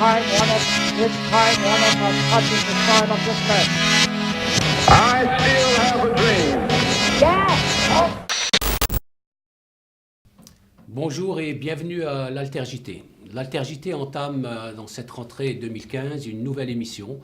time one of us touches the sign of this man. I still have a dream. Bonjour et bienvenue à l'Alter-JT. L'Alter-JT entame dans cette rentrée 2015 une nouvelle émission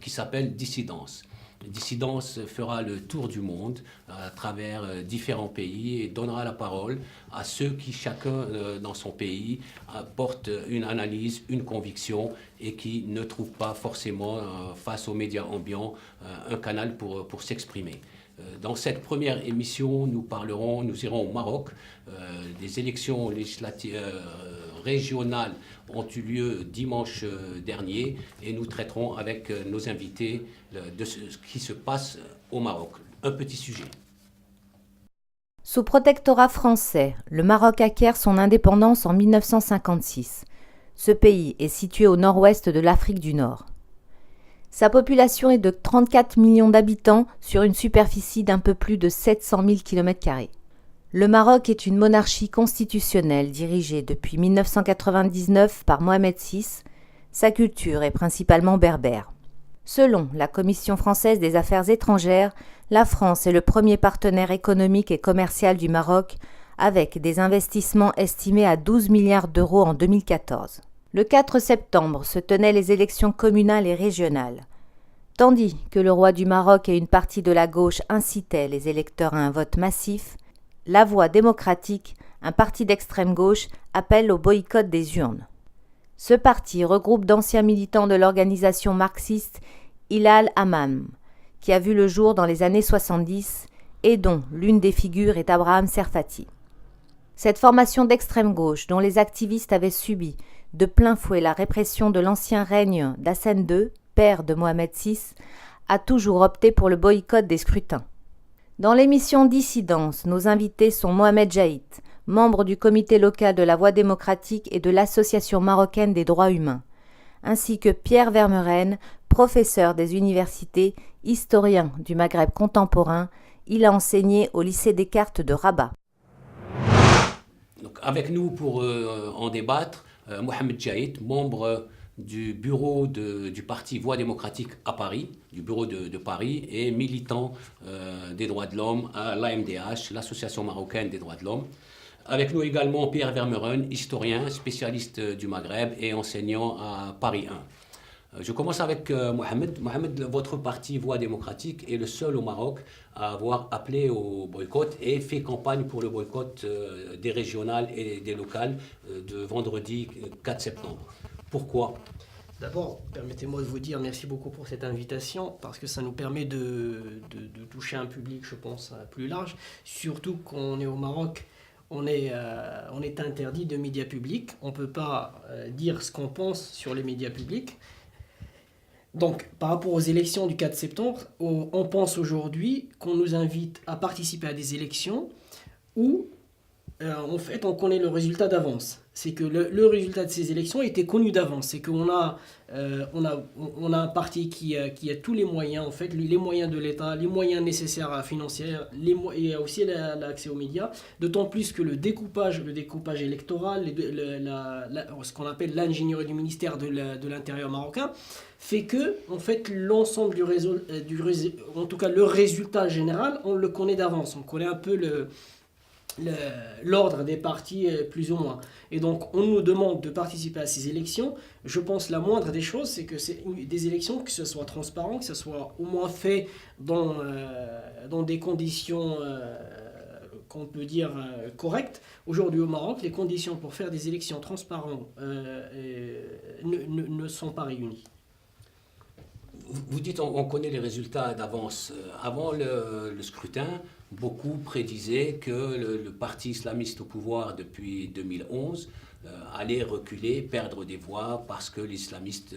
qui s'appelle Dissidence. Dissidence fera le tour du monde à travers différents pays et donnera la parole à ceux qui, chacun dans son pays, apportent une analyse, une conviction et qui ne trouvent pas forcément, face aux médias ambiants, un canal pour s'exprimer. Dans cette première émission, nous irons au Maroc. Les élections législatives régionales ont eu lieu dimanche dernier et nous traiterons avec nos invités de ce qui se passe au Maroc. Un petit sujet. Sous protectorat français, le Maroc acquiert son indépendance en 1956. Ce pays est situé au nord-ouest de l'Afrique du Nord. Sa population est de 34 millions d'habitants sur une superficie d'un peu plus de 700 000 km². Le Maroc est une monarchie constitutionnelle dirigée depuis 1999 par Mohamed VI. Sa culture est principalement berbère. Selon la Commission française des affaires étrangères, la France est le premier partenaire économique et commercial du Maroc, avec des investissements estimés à 12 milliards d'euros en 2014. Le 4 septembre se tenaient les élections communales et régionales. Tandis que le roi du Maroc et une partie de la gauche incitaient les électeurs à un vote massif, La Voix démocratique, un parti d'extrême gauche, appelle au boycott des urnes. Ce parti regroupe d'anciens militants de l'organisation marxiste Hilal Hammam, qui a vu le jour dans les années 70 et dont l'une des figures est Abraham Serfati. Cette formation d'extrême gauche, dont les activistes avaient subi de plein fouet la répression de l'ancien règne d'Hassan II, père de Mohamed VI, a toujours opté pour le boycott des scrutins. Dans l'émission Dissidence, nos invités sont Mohamed Jaït, membre du comité local de la Voix démocratique et de l'Association marocaine des droits humains, ainsi que Pierre Vermeuren, professeur des universités, historien du Maghreb contemporain. Il a enseigné au lycée Descartes de Rabat. Donc, avec nous pour en débattre, Mohamed Jaït, membre du bureau du parti Voix démocratique à Paris, du bureau de Paris, et militant des droits de l'homme à l'AMDH, l'Association marocaine des droits de l'homme. Avec nous également Pierre Vermeuren, historien, spécialiste du Maghreb et enseignant à Paris 1. Je commence avec Mohamed. Mohamed, votre parti Voix démocratique est le seul au Maroc à avoir appelé au boycott et fait campagne pour le boycott des régionales et des locales de vendredi 4 septembre. Pourquoi ? D'abord, permettez-moi de vous dire merci beaucoup pour cette invitation, parce que ça nous permet de toucher un public, je pense, plus large. Surtout qu'on est au Maroc, on est interdit de médias publics. On ne peut pas dire ce qu'on pense sur les médias publics. Donc, par rapport aux élections du 4 septembre, on pense aujourd'hui qu'on nous invite à participer à des élections où, en fait, on connaît le résultat d'avance. C'est que le résultat de ces élections était connu d'avance. C'est qu'on a un parti qui a tous les moyens, en fait, les moyens de l'État, les moyens nécessaires financiers, et aussi l'accès aux médias. D'autant plus que le découpage électoral, ce qu'on appelle l'ingénierie du ministère de l'Intérieur marocain, fait que, en fait, l'ensemble en tout cas le résultat général, on le connaît d'avance. On connaît un peu l'ordre des partis plus ou moins. Et donc on nous demande de participer à ces élections. Je pense la moindre des choses, c'est que c'est des élections, que ce soit transparent, que ce soit au moins fait dans des conditions qu'on peut dire correctes. Aujourd'hui au Maroc, les conditions pour faire des élections transparentes ne sont pas réunies. Vous dites on connaît les résultats d'avance. Avant le scrutin, beaucoup prédisaient que le parti islamiste au pouvoir depuis 2011 allait reculer, perdre des voix parce que les islamistes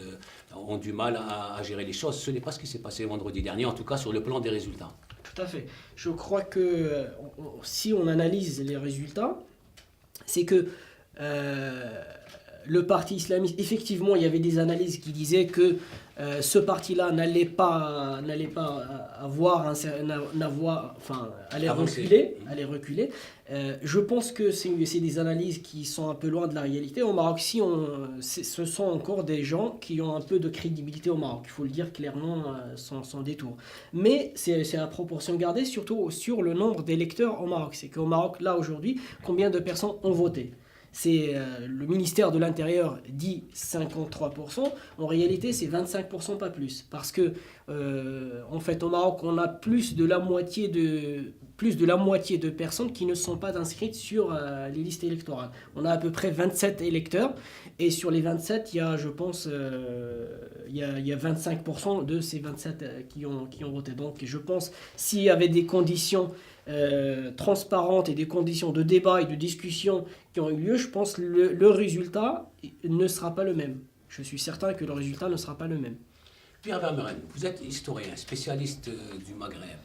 ont du mal à gérer les choses. Ce n'est pas ce qui s'est passé vendredi dernier, en tout cas sur le plan des résultats. Tout à fait. Je crois que si on analyse les résultats, c'est que le parti islamiste, effectivement, il y avait des analyses qui disaient que ce parti-là n'allait pas allait Avancer. reculer. Je pense que c'est des analyses qui sont un peu loin de la réalité. Au Maroc, ce sont encore des gens qui ont un peu de crédibilité au Maroc. Il faut le dire clairement, sans détour. Mais c'est à proportion gardée, surtout sur le nombre d'électeurs au Maroc. C'est qu'au Maroc, là, aujourd'hui, combien de personnes ont voté ? C'est le ministère de l'Intérieur dit 53%, en réalité c'est 25%, pas plus. Parce que en fait au Maroc on a plus de la moitié de personnes qui ne sont pas inscrites sur les listes électorales. On a à peu près 27 électeurs et sur les 27 il y a je pense il y a 25% de ces 27 qui ont voté. Donc je pense s'il y avait des conditions transparentes et des conditions de débat et de discussion qui ont eu lieu, je pense que le résultat ne sera pas le même. Je suis certain que le résultat ne sera pas le même. Pierre Vermeuren, vous êtes historien, spécialiste du Maghreb.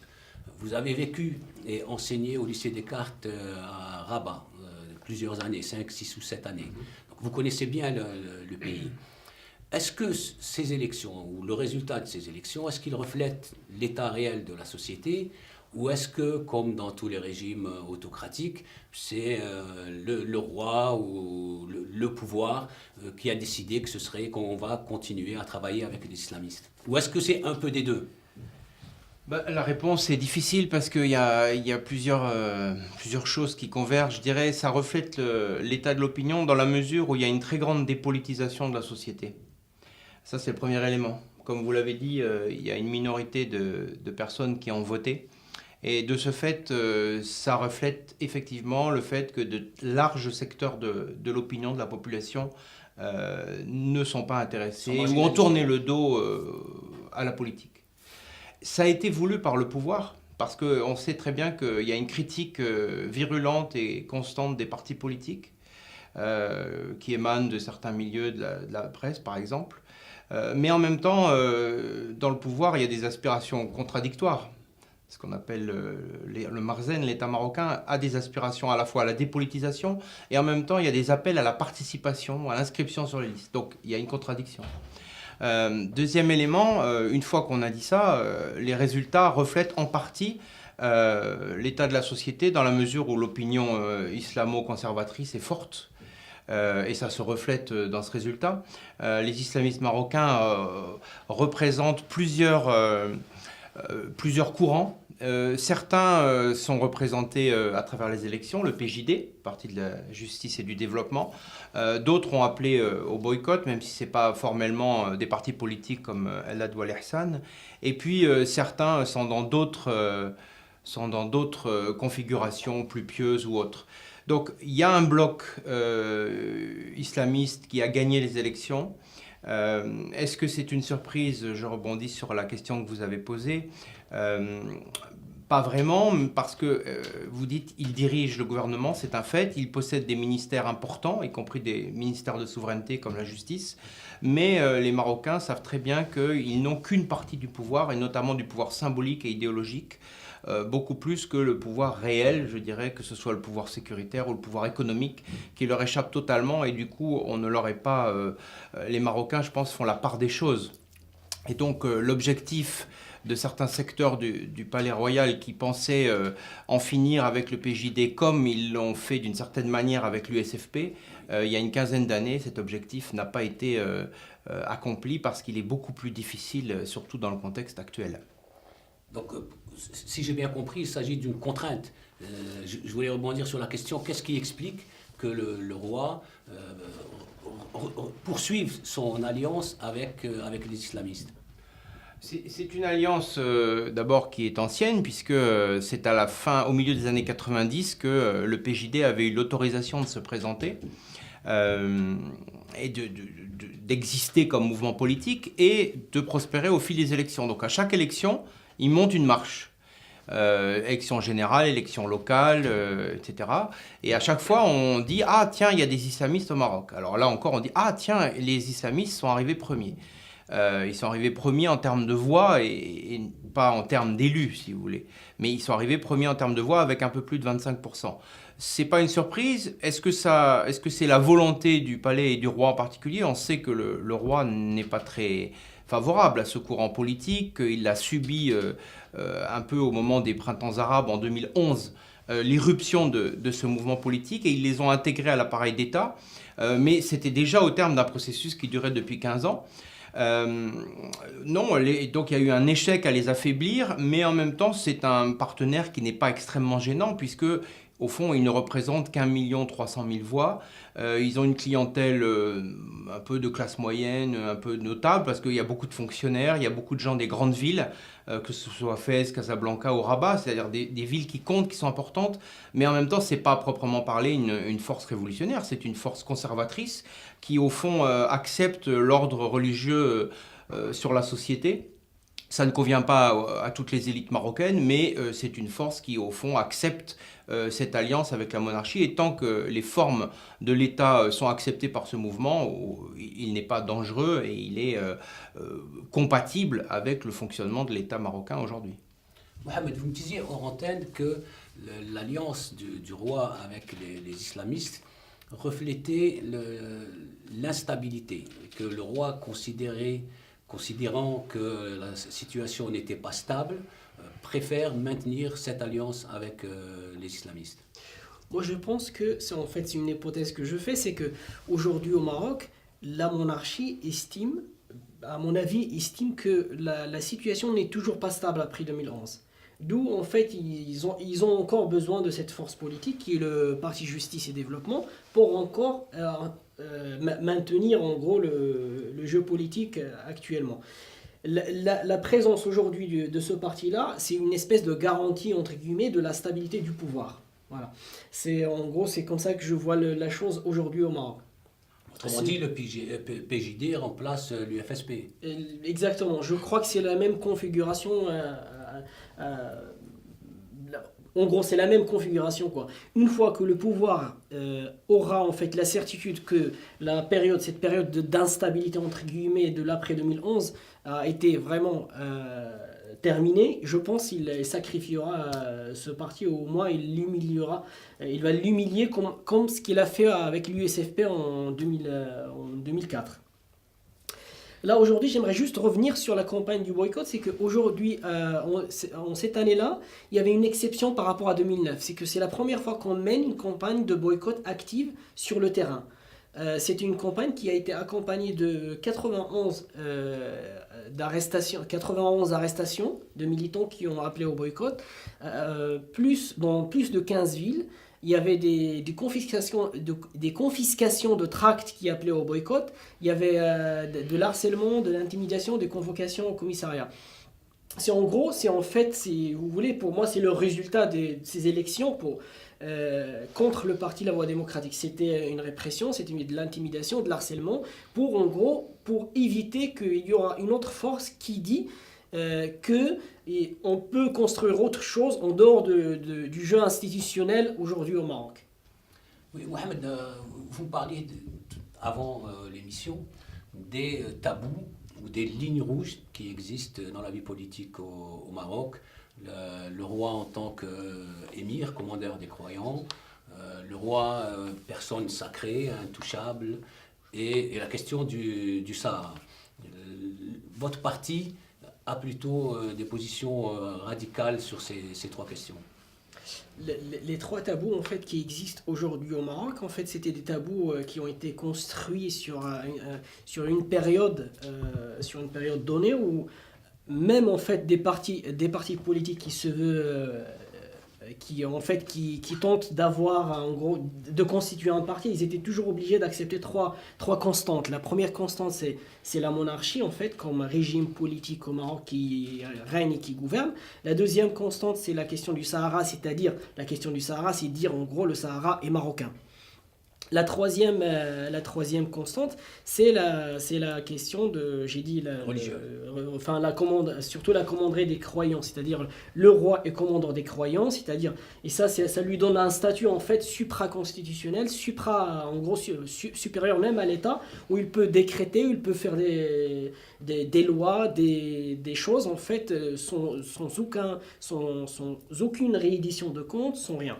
Vous avez vécu et enseigné au lycée Descartes à Rabat plusieurs années, 5, 6 ou 7 années. Donc vous connaissez bien le pays. Est-ce que ces élections, ou le résultat de ces élections, est-ce qu'il reflète l'état réel de la société ? Ou est-ce que, comme dans tous les régimes autocratiques, c'est le roi ou le pouvoir qui a décidé qu'on va continuer à travailler avec les islamistes? Ou est-ce que c'est un peu des deux? La réponse est difficile parce qu'il y a plusieurs choses qui convergent. Je dirais que ça reflète l'état de l'opinion dans la mesure où il y a une très grande dépolitisation de la société. Ça, c'est le premier élément. Comme vous l'avez dit, il y a une minorité de personnes qui ont voté. Et de ce fait, ça reflète effectivement le fait que de larges secteurs de l'opinion de la population ne sont pas intéressés ou ont tourné le dos à la politique. Ça a été voulu par le pouvoir parce qu'on sait très bien qu'il y a une critique virulente et constante des partis politiques qui émanent de certains milieux de la presse, par exemple. Mais en même temps, dans le pouvoir, il y a des aspirations contradictoires. Ce qu'on appelle le Marzen, l'État marocain, a des aspirations à la fois à la dépolitisation et en même temps il y a des appels à la participation, à l'inscription sur les listes. Donc il y a une contradiction. Deuxième élément, une fois qu'on a dit ça, les résultats reflètent en partie l'état de la société dans la mesure où l'opinion islamo-conservatrice est forte. Et ça se reflète dans ce résultat. Les islamistes marocains représentent plusieurs courants. Certains sont représentés à travers les élections, le PJD, Parti de la justice et du développement. D'autres ont appelé au boycott, même si ce n'est pas formellement des partis politiques comme El Hadj Wal Ihsan. Et puis certains sont dans d'autres configurations plus pieuses ou autres. Donc il y a un bloc islamiste qui a gagné les élections. Est-ce que c'est une surprise? Je rebondis sur la question que vous avez posée. Pas vraiment, parce que vous dites il dirige le gouvernement, c'est un fait. Il possède des ministères importants, y compris des ministères de souveraineté comme la justice. Mais les Marocains savent très bien qu'ils n'ont qu'une partie du pouvoir, et notamment du pouvoir symbolique et idéologique, beaucoup plus que le pouvoir réel, je dirais, que ce soit le pouvoir sécuritaire ou le pouvoir économique, qui leur échappe totalement. Et du coup, on ne leur est pas... les Marocains, je pense, font la part des choses. Et donc, l'objectif de certains secteurs du Palais Royal qui pensaient en finir avec le PJD comme ils l'ont fait d'une certaine manière avec l'USFP, il y a une quinzaine d'années, cet objectif n'a pas été accompli parce qu'il est beaucoup plus difficile, surtout dans le contexte actuel. Donc, si j'ai bien compris, il s'agit d'une contrainte. Je voulais rebondir sur la question, qu'est-ce qui explique que le roi poursuive son alliance avec les islamistes? C'est une alliance d'abord qui est ancienne, puisque c'est au milieu des années 90 que le PJD avait eu l'autorisation de se présenter et d'exister comme mouvement politique et de prospérer au fil des élections. Donc à chaque élection, il monte une marche. Élection générale, élection locale, etc. Et à chaque fois, on dit « Ah tiens, il y a des islamistes au Maroc ». Alors là encore, on dit « Ah tiens, les islamistes sont arrivés premiers ». Ils sont arrivés premiers en termes de voix et pas en termes d'élus, si vous voulez. Mais ils sont arrivés premiers en termes de voix avec un peu plus de 25%. C'est pas une surprise. Est-ce que c'est la volonté du palais et du roi en particulier? On sait que le roi n'est pas très favorable à ce courant politique. Il l'a subi un peu au moment des printemps arabes en 2011, l'irruption de ce mouvement politique, et ils les ont intégrés à l'appareil d'État. Mais c'était déjà au terme d'un processus qui durait depuis 15 ans. Non, donc il y a eu un échec à les affaiblir, mais en même temps, c'est un partenaire qui n'est pas extrêmement gênant, puisque au fond, ils ne représentent qu'1 300 000 voix. Ils ont une clientèle un peu de classe moyenne, un peu notable, parce qu'il y a beaucoup de fonctionnaires, il y a beaucoup de gens des grandes villes, que ce soit Fès, Casablanca ou Rabat, c'est-à-dire des villes qui comptent, qui sont importantes, mais en même temps, ce n'est pas à proprement parler une force révolutionnaire, c'est une force conservatrice qui, au fond, accepte l'ordre religieux sur la société. Ça ne convient pas à toutes les élites marocaines, mais c'est une force qui, au fond, accepte cette alliance avec la monarchie. Et tant que les formes de l'État sont acceptées par ce mouvement, il n'est pas dangereux et il est compatible avec le fonctionnement de l'État marocain aujourd'hui. Mohamed, vous me disiez hors antenne que l'alliance du roi avec les islamistes reflétait l'instabilité, que le roi considérant que la situation n'était pas stable, préfère maintenir cette alliance avec les islamistes. Moi, je pense que c'est une hypothèse que je fais, c'est que aujourd'hui au Maroc, la monarchie estime, à mon avis, que la situation n'est toujours pas stable après 2011. D'où, en fait, ils ont encore besoin de cette force politique qui est le Parti Justice et Développement pour encore maintenir, en gros, le jeu politique actuellement. La présence aujourd'hui de ce parti-là, c'est une espèce de garantie, entre guillemets, de la stabilité du pouvoir. Voilà. En gros, c'est comme ça que je vois la chose aujourd'hui au Maroc. Autrement dit, le PJD remplace l'UFSP. Exactement. Je crois que c'est la même configuration. En gros, c'est la même configuration, quoi. Une fois que le pouvoir aura en fait la certitude que cette période d'instabilité entre guillemets de l'après 2011 a été vraiment terminée, je pense qu'il sacrifiera ce parti, au moins il va l'humilier comme ce qu'il a fait avec l'USFP en 2004. Là, aujourd'hui, j'aimerais juste revenir sur la campagne du boycott. C'est qu'aujourd'hui, en cette année-là, il y avait une exception par rapport à 2009. C'est que c'est la première fois qu'on mène une campagne de boycott active sur le terrain. C'est une campagne qui a été accompagnée de 91 arrestations de militants qui ont appelé au boycott, dans plus de 15 villes. Il y avait des confiscations de tracts qui appelaient au boycott. Il y avait de l'harcèlement, de l'intimidation, des convocations au commissariat. Si vous voulez, pour moi, c'est le résultat de ces élections contre le parti La Voie démocratique. C'était une répression, c'était de l'intimidation, de l'harcèlement, pour éviter qu'il y aura une autre force qui dit qu'on peut construire autre chose en dehors du jeu institutionnel aujourd'hui au Maroc. Oui, Mohamed, vous parliez avant l'émission des tabous ou des lignes rouges qui existent dans la vie politique au Maroc. Le roi en tant qu'émir, commandeur des croyants, le roi, personne sacrée, intouchable, et la question du Sahara. Votre parti a plutôt des positions radicales sur ces trois questions. Les trois tabous en fait qui existent aujourd'hui au Maroc, en fait, c'était des tabous qui ont été construits sur une période donnée où même en fait des partis politiques qui se veulent qui tentent d'avoir, en gros, de constituer un parti, ils étaient toujours obligés d'accepter trois constantes. La première constante, c'est la monarchie, en fait, comme régime politique au Maroc qui règne et qui gouverne. La deuxième constante, c'est la question du Sahara, c'est dire, en gros, le Sahara est marocain. La troisième constante, c'est la question de, j'ai dit, Religieux. enfin la commande, surtout la commanderie des croyants, c'est-à-dire le roi est commandeur des croyants, c'est-à-dire, et ça lui donne un statut en fait supraconstitutionnel, en gros supérieur même à l'État, où il peut décréter, où il peut faire des lois, des choses en fait sans aucune réédition de compte, sans rien.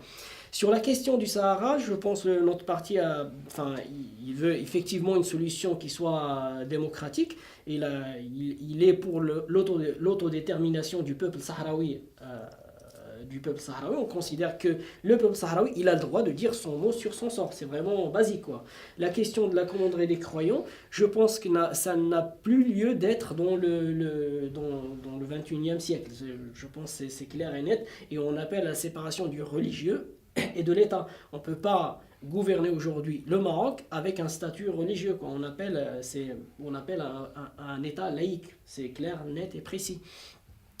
Sur la question du Sahara, je pense que notre parti il veut effectivement une solution qui soit démocratique. Il est pour l'autodétermination du peuple sahraoui. On considère que le peuple sahraoui, il a le droit de dire son mot sur son sort. C'est vraiment basique, quoi. La question de la commanderie des croyants, je pense que ça n'a plus lieu d'être dans le 21e siècle. Je pense que c'est clair et net. Et on appelle à la séparation du religieux et de l'État. On ne peut pas gouverner aujourd'hui le Maroc avec un statut religieux, quoi. On appelle un État laïque. C'est clair, net et précis.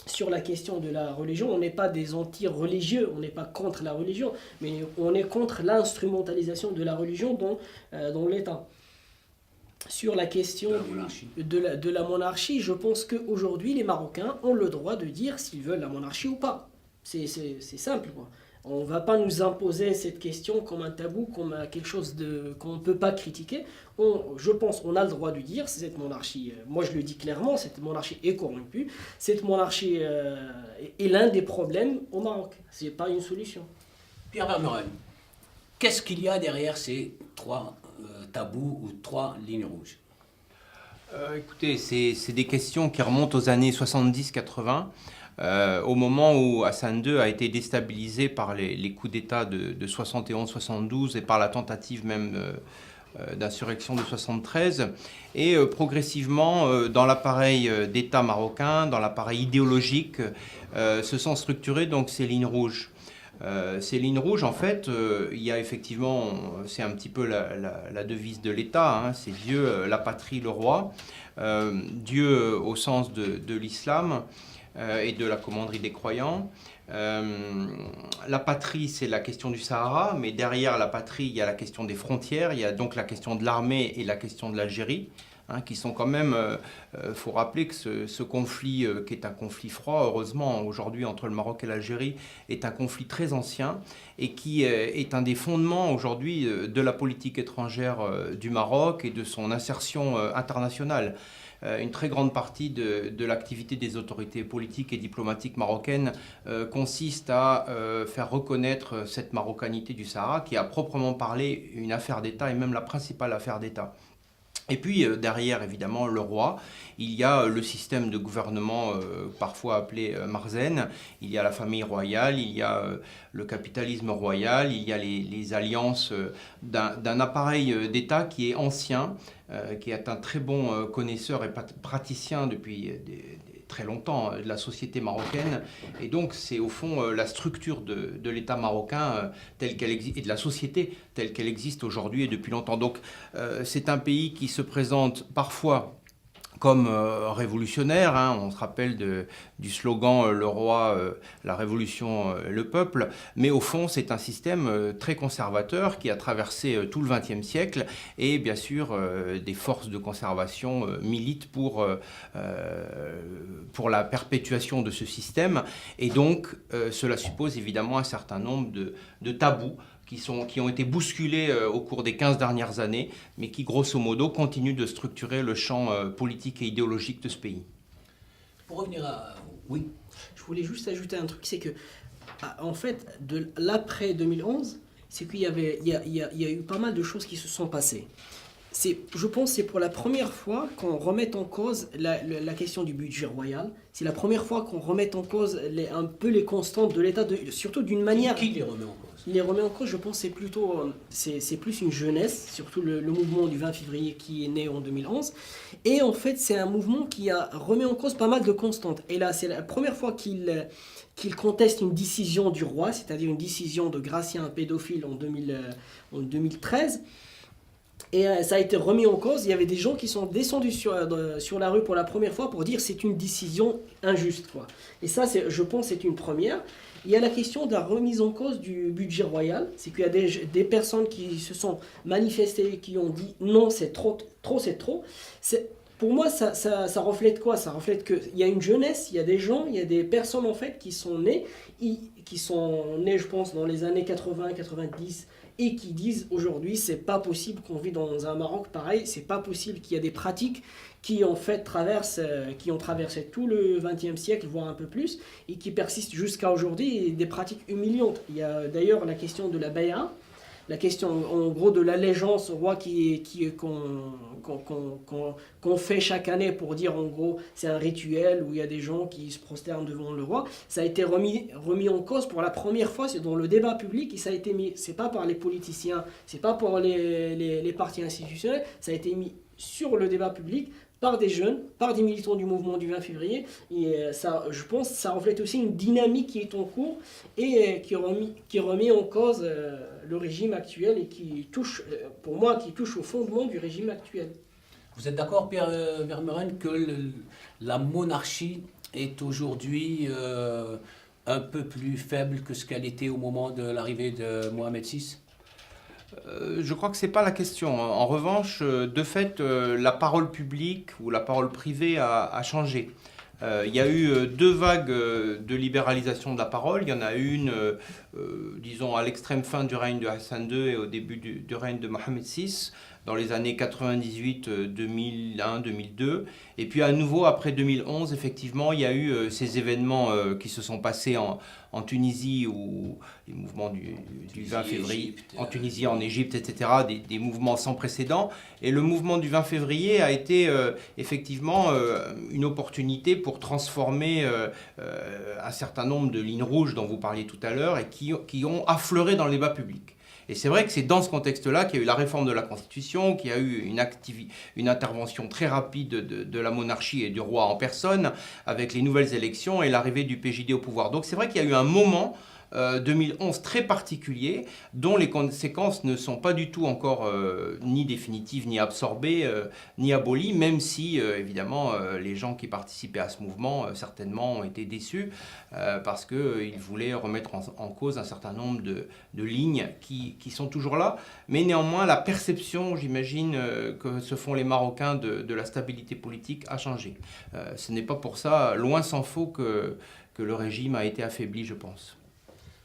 Sur la question de la religion, on n'est pas des anti-religieux, on n'est pas contre la religion, mais on est contre l'instrumentalisation de la religion dans l'État. Sur la question de la monarchie, je pense qu'aujourd'hui, les Marocains ont le droit de dire s'ils veulent la monarchie ou pas. C'est simple, quoi. On ne va pas nous imposer cette question comme un tabou, comme quelque chose qu'on ne peut pas critiquer. Je pense qu'on a le droit de dire, cette monarchie, moi je le dis clairement, cette monarchie est corrompue. Cette monarchie est l'un des problèmes au Maroc. Ce n'est pas une solution. Pierre Vermeuren, qu'est-ce qu'il y a derrière ces trois tabous ou trois lignes rouges? Écoutez, c'est des questions qui remontent aux années 70-80. Au moment où Hassan II a été déstabilisé par les coups d'État de 71-72 et par la tentative même d'insurrection de 73, et progressivement dans l'appareil d'État marocain, dans l'appareil idéologique, se sont structurées donc ces lignes rouges. Ces lignes rouges, en fait, il y a effectivement, c'est un petit peu la devise de l'État, hein, c'est Dieu, la patrie, le roi. Dieu au sens de l'islam et de la commanderie des croyants. La patrie, c'est la question du Sahara, mais derrière la patrie, il y a la question des frontières, il y a donc la question de l'armée et la question de l'Algérie, hein, qui sont quand même, faut rappeler que ce conflit, qui est un conflit froid, heureusement, aujourd'hui, entre le Maroc et l'Algérie, est un conflit très ancien et qui est un des fondements, aujourd'hui, de la politique étrangère du Maroc et de son insertion internationale. Une très grande partie de l'activité des autorités politiques et diplomatiques marocaines consiste à faire reconnaître cette marocanité du Sahara, qui est à proprement parler une affaire d'État et même la principale affaire d'État. Et puis derrière, évidemment, le roi, il y a le système de gouvernement parfois appelé Marzen, il y a la famille royale, il y a le capitalisme royal, il y a les alliances d'un appareil d'État qui est ancien, qui est un très bon connaisseur et praticien depuis très longtemps de la société marocaine. Et donc c'est au fond la structure de l'État marocain telle qu'elle existe, et de la société telle qu'elle existe aujourd'hui et depuis longtemps. Donc c'est un pays qui se présente parfois comme révolutionnaire, hein. On se rappelle du slogan le roi, la révolution, le peuple, mais au fond c'est un système très conservateur qui a traversé tout le XXe siècle, et bien sûr des forces de conservation militent pour la perpétuation de ce système, et donc cela suppose évidemment un certain nombre de tabous qui ont été bousculés au cours des 15 dernières années, mais qui, grosso modo, continuent de structurer le champ politique et idéologique de ce pays. Pour revenir à... Oui. Je voulais juste ajouter un truc, c'est que, en fait, de l'après 2011, c'est qu'il y a eu pas mal de choses qui se sont passées. Je pense que c'est pour la première fois qu'on remet en cause la question du budget royal. C'est la première fois qu'on remet en cause un peu les constantes de l'État, surtout d'une manière... Qui les remet en cause? Les remet en cause, je pense, c'est plus une jeunesse, surtout le mouvement du 20 février qui est né en 2011. Et en fait, c'est un mouvement qui remet en cause pas mal de constantes. Et là, c'est la première fois qu'il conteste une décision du roi, c'est-à-dire une décision de gracier un pédophile en 2013. Et ça a été remis en cause. Il y avait des gens qui sont descendus sur la rue pour la première fois pour dire que c'est une décision injuste, quoi. Et ça, je pense, c'est une première. Il y a la question de la remise en cause du budget royal. C'est qu'il y a des personnes qui se sont manifestées, qui ont dit non, c'est trop, c'est trop. Pour moi, ça reflète quoi? Ça reflète qu'il y a une jeunesse, il y a des gens, il y a des personnes en fait qui sont nées, je pense, dans les années 80, 90, et qui disent aujourd'hui, c'est pas possible qu'on vit dans un Maroc pareil, c'est pas possible qu'il y a des pratiques qui en fait qui ont traversé tout le XXe siècle, voire un peu plus, et qui persistent jusqu'à aujourd'hui, des pratiques humiliantes. Il y a d'ailleurs la question de la bay'a, la question en gros de l'allégeance au roi qu'on fait chaque année pour dire en gros c'est un rituel où il y a des gens qui se prosternent devant le roi. Ça a été remis en cause pour la première fois, c'est dans le débat public, et ça a été mis, c'est pas par les politiciens, c'est pas par les partis institutionnels, ça a été mis sur le débat public par des jeunes, par des militants du mouvement du 20 février. Et ça, je pense que ça reflète aussi une dynamique qui est en cours et qui remet en cause le régime actuel et qui touche, pour moi, qui touche au fondement du régime actuel. Vous êtes d'accord, Pierre Vermeuren, que la monarchie est aujourd'hui un peu plus faible que ce qu'elle était au moment de l'arrivée de Mohamed VI ? Je crois que ce n'est pas la question. En revanche, de fait, la parole publique ou la parole privée a changé. Il y a eu deux vagues de libéralisation de la parole. Il y en a une, disons, à l'extrême fin du règne de Hassan II et au début du règne de Mohamed VI, dans les années 98, 2001, 2002. Et puis à nouveau, après 2011, effectivement, il y a eu ces événements qui se sont passés en Tunisie, ou les mouvements du 20 février, Égypte, en Tunisie, en Égypte, etc., des mouvements sans précédent. Et le mouvement du 20 février a été effectivement une opportunité pour transformer un certain nombre de lignes rouges dont vous parliez tout à l'heure et qui ont affleuré dans le débat public. Et c'est vrai que c'est dans ce contexte-là qu'il y a eu la réforme de la Constitution, qu'il y a eu une intervention très rapide de la monarchie et du roi en personne, avec les nouvelles élections et l'arrivée du PJD au pouvoir. Donc c'est vrai qu'il y a eu un moment 2011 très particulier, dont les conséquences ne sont pas du tout encore ni définitives, ni absorbées, ni abolies, même si évidemment les gens qui participaient à ce mouvement certainement ont été déçus parce qu'ils voulaient remettre en cause un certain nombre de lignes qui sont toujours là. Mais néanmoins, la perception, j'imagine, que se font les Marocains de la stabilité politique a changé. Ce n'est pas pour ça, loin s'en faut, que le régime a été affaibli, je pense.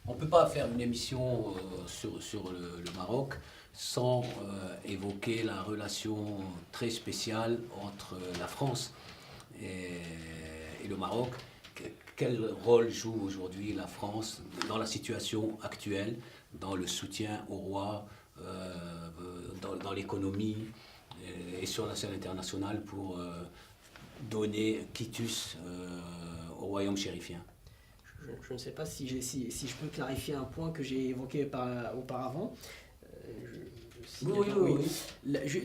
On ne peut pas faire une émission sur le Maroc sans évoquer la relation très spéciale entre la France et le Maroc. Quel rôle joue aujourd'hui la France dans la situation actuelle, dans le soutien au roi, dans l'économie et sur la scène internationale pour donner quitus au royaume chérifien? Je ne sais pas si je peux clarifier un point que j'ai évoqué auparavant. Oui.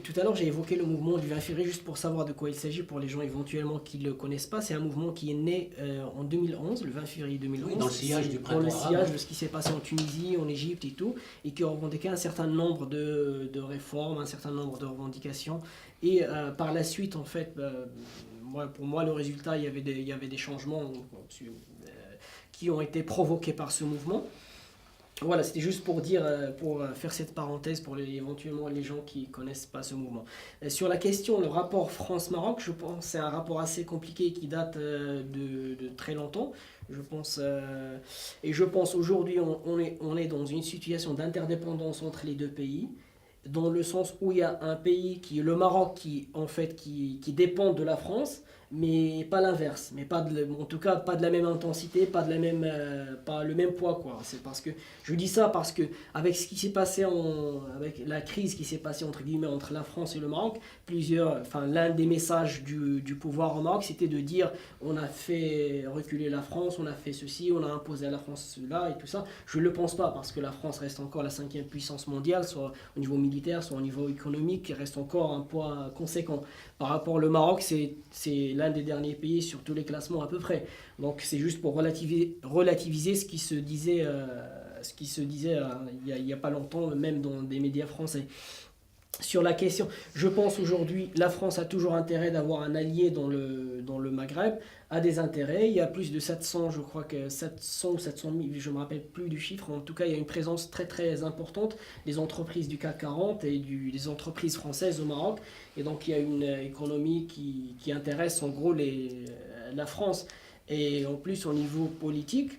Tout à l'heure, j'ai évoqué le mouvement du 20 février, juste pour savoir de quoi il s'agit, pour les gens éventuellement qui ne le connaissent pas. C'est un mouvement qui est né en 2011, le 20 février 2011. Oui, dans le sillage du printemps arabe. Dans le sillage de ce qui s'est passé en Tunisie, en Égypte et tout, et qui revendiquait un certain nombre de réformes, un certain nombre de revendications. Et par la suite, en fait, pour moi, le résultat, il y avait des changements qui ont été provoqués par ce mouvement. Voilà, c'était juste pour dire, pour faire cette parenthèse pour éventuellement les gens qui ne connaissent pas ce mouvement. Sur la question, le rapport France-Maroc, je pense que c'est un rapport assez compliqué qui date de très longtemps. Je pense aujourd'hui, on est dans une situation d'interdépendance entre les deux pays, dans le sens où il y a un pays qui est le Maroc qui dépend de la France, mais pas l'inverse, mais en tout cas pas de la même intensité, pas le même poids, quoi. C'est parce que je dis ça parce que avec ce qui s'est passé avec la crise qui s'est passée entre guillemets entre la France et le Maroc, l'un des messages du pouvoir au Maroc, c'était de dire on a fait reculer la France, on a fait ceci, on a imposé à la France cela et tout ça. Je le pense pas, parce que la France reste encore la 5e puissance mondiale, soit au niveau militaire, soit au niveau économique, qui reste encore un poids conséquent. Par rapport au Maroc, c'est l'un des derniers pays sur tous les classements à peu près. Donc c'est juste pour relativiser ce qui se disait il y a pas longtemps, même dans des médias français. Sur la question, je pense aujourd'hui, la France a toujours intérêt d'avoir un allié dans le Maghreb, a des intérêts. Il y a plus de 700, je crois que 700 ou 700 000, je ne me rappelle plus du chiffre. En tout cas, il y a une présence très très importante des entreprises du CAC 40 et des entreprises françaises au Maroc. Et donc, il y a une économie qui intéresse en gros la France. Et en plus, au niveau politique,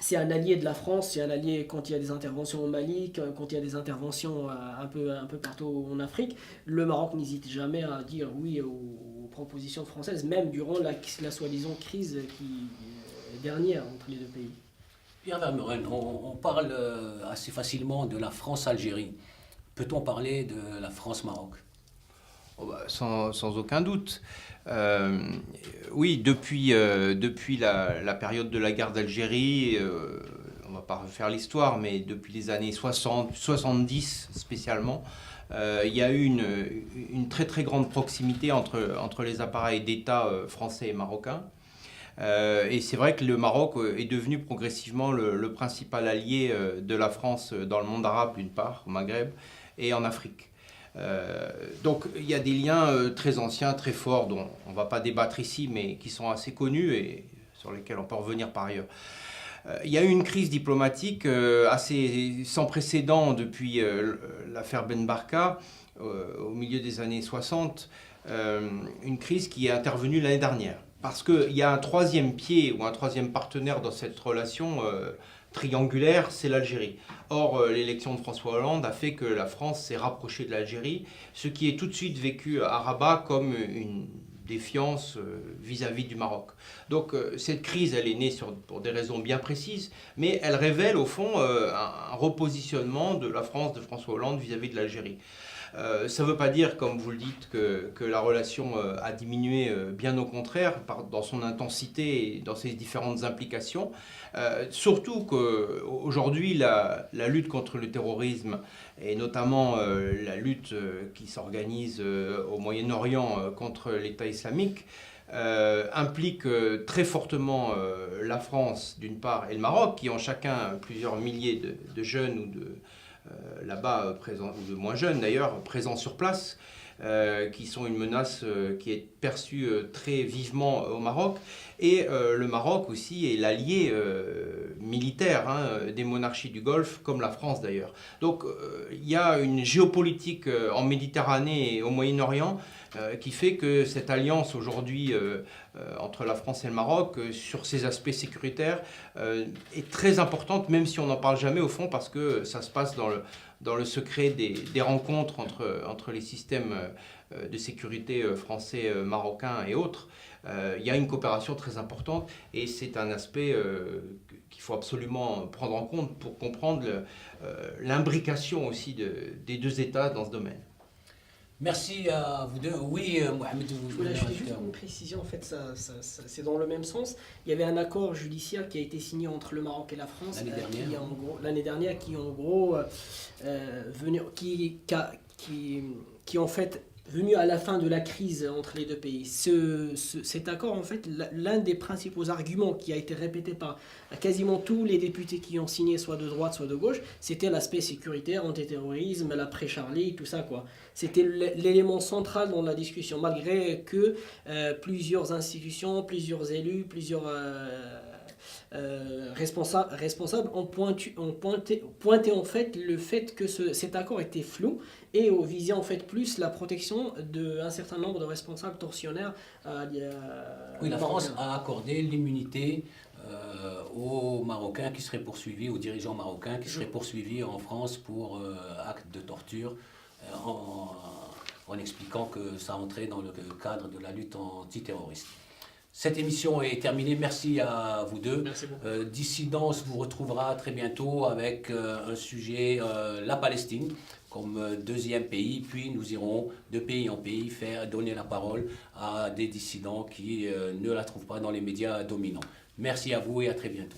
c'est un allié de la France, c'est un allié quand il y a des interventions au Mali, quand il y a des interventions un peu partout en Afrique. Le Maroc n'hésite jamais à dire oui aux propositions françaises, même durant la soi-disant crise dernière entre les deux pays. Pierre Vermeuren, on parle assez facilement de la France-Algérie. Peut-on parler de la France-Maroc? Oh bah, sans aucun doute. Oui, depuis la période de la guerre d'Algérie, on ne va pas refaire l'histoire, mais depuis les années 60, 70 spécialement, il y a eu une très très grande proximité entre les appareils d'État français et marocains. Et c'est vrai que le Maroc est devenu progressivement le principal allié de la France dans le monde arabe d'une part, au Maghreb, et en Afrique. Donc il y a des liens très anciens, très forts, dont on ne va pas débattre ici, mais qui sont assez connus et sur lesquels on peut revenir par ailleurs. Il y a eu une crise diplomatique assez sans précédent depuis l'affaire Ben Barka au milieu des années 60, une crise qui est intervenue l'année dernière. Parce qu'il y a un troisième pied ou un troisième partenaire dans cette relation triangulaire, c'est l'Algérie. Or, l'élection de François Hollande a fait que la France s'est rapprochée de l'Algérie, ce qui est tout de suite vécu à Rabat comme une défiance vis-à-vis du Maroc. Donc cette crise, elle est née pour des raisons bien précises, mais elle révèle au fond un repositionnement de la France de François Hollande vis-à-vis de l'Algérie. Ça ne veut pas dire, comme vous le dites, que la relation a diminué, bien au contraire, dans son intensité et dans ses différentes implications. Surtout qu'aujourd'hui, la lutte contre le terrorisme, et notamment la lutte qui s'organise au Moyen-Orient contre l'État islamique, implique très fortement la France, d'une part, et le Maroc, qui ont chacun plusieurs milliers de jeunes ou là-bas présents, ou de moins jeunes d'ailleurs, présents sur place, qui sont une menace qui est perçue très vivement au Maroc. Et le Maroc aussi est l'allié militaire des monarchies du Golfe, comme la France d'ailleurs. Donc il y a une géopolitique en Méditerranée et au Moyen-Orient qui fait que cette alliance aujourd'hui entre la France et le Maroc, sur ces aspects sécuritaires, est très importante, même si on n'en parle jamais au fond, parce que ça se passe dans le secret des rencontres entre les systèmes de sécurité français, marocains et autres. Il y a une coopération très importante et c'est un aspect qu'il faut absolument prendre en compte pour comprendre l'imbrication aussi des deux États dans ce domaine. Merci à vous deux. Oui, Mohamed, Je voulais juste une précision, en fait, c'est dans le même sens. Il y avait un accord judiciaire qui a été signé entre le Maroc et la France l'année dernière, qui en gros qui en fait venu à la fin de la crise entre les deux pays. Cet accord, en fait, l'un des principaux arguments qui a été répété par quasiment tous les députés qui ont signé, soit de droite, soit de gauche, c'était l'aspect sécuritaire, antiterrorisme, l'après-Charlie, tout ça, quoi. C'était l'élément central dans la discussion, malgré que plusieurs institutions, plusieurs élus, plusieurs responsables ont pointé en fait le fait que cet accord était flou et visait en fait plus la protection d'un certain nombre de responsables tortionnaires. Oui, la France a accordé l'immunité aux Marocains qui seraient poursuivis, aux dirigeants marocains qui seraient poursuivis en France pour actes de torture, en expliquant que ça entrait dans le cadre de la lutte antiterroriste. Cette émission est terminée. Merci à vous deux. Merci beaucoup. Dissidence vous retrouvera très bientôt avec un sujet, la Palestine, comme deuxième pays. Puis nous irons de pays en pays donner la parole à des dissidents qui ne la trouvent pas dans les médias dominants. Merci à vous et à très bientôt.